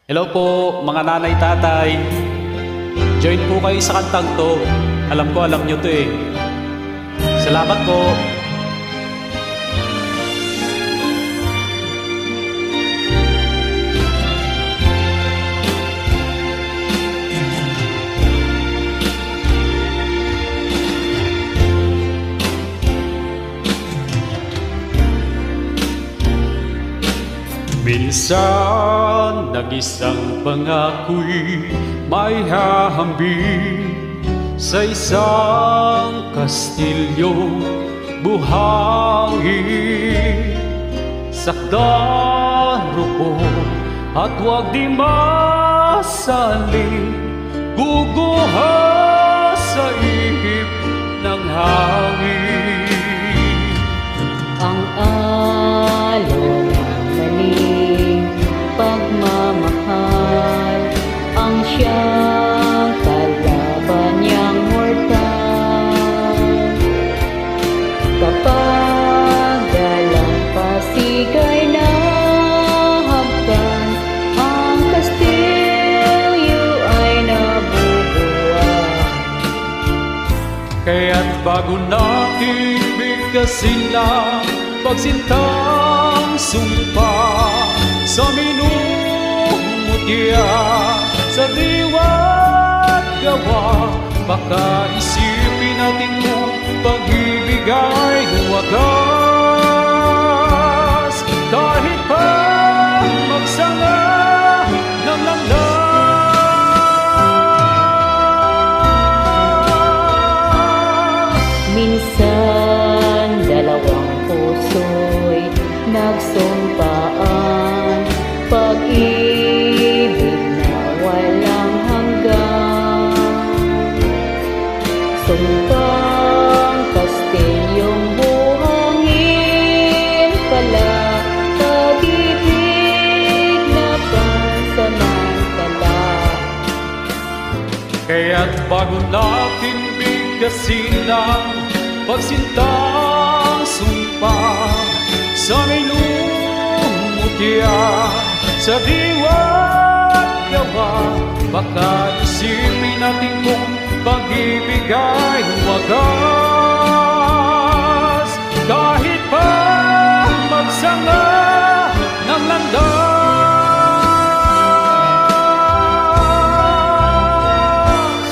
Hello po mga nanay tatay. Join po kayo sa kantang to. Alam ko alam nyo to eh. Salamat po. Minsan nag-isang pangako'y may hahambing sa isang kastilyo buhangin. Sakdaro po at huwag di masaling guguha sa ihip ng hangin. Ang alon pagmamahal ang siyang kalaban niyang mortal. Kapag dalang pasigay na hagdan, ang kastilyo ay nabubuhay. Kaya't bago natin bigkasin ang pagsintang sumpa sa minumutya sa diwa't gawa, baka isipin natin kung pag-ibig ay wagas. Kahit pa magsanga ng landas. Minsan dalawang puso'y nagsumpaan, pag-ibig na walang hanggan. Sumpang kastilyong buhangin pala, pag-ibig na pansamantala. Kaya't bago natin bigkasin ang pagsintang sumpa sa minumutya sa diwa't gawa, baka isipin natin kung pag-ibig ay wagas. Kahit pa magsanga ng landas.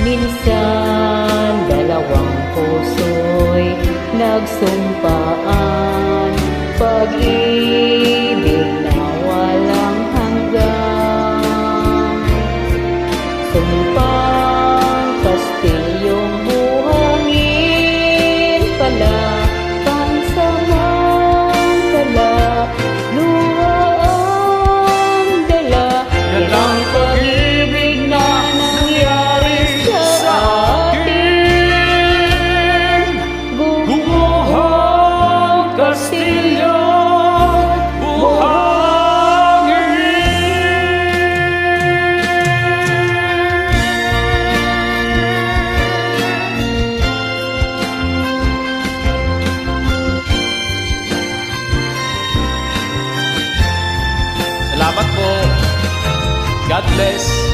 Minsan dalawang puso'y nagsumpaan, pag-ibig na walang hanggan. Sumpang kastilyong buhangin pala, pansamantala, luha ang dala. Yan ang pag-ibig na nangyari sa atin. Gumuhang kastilyo Salamat po. God bless.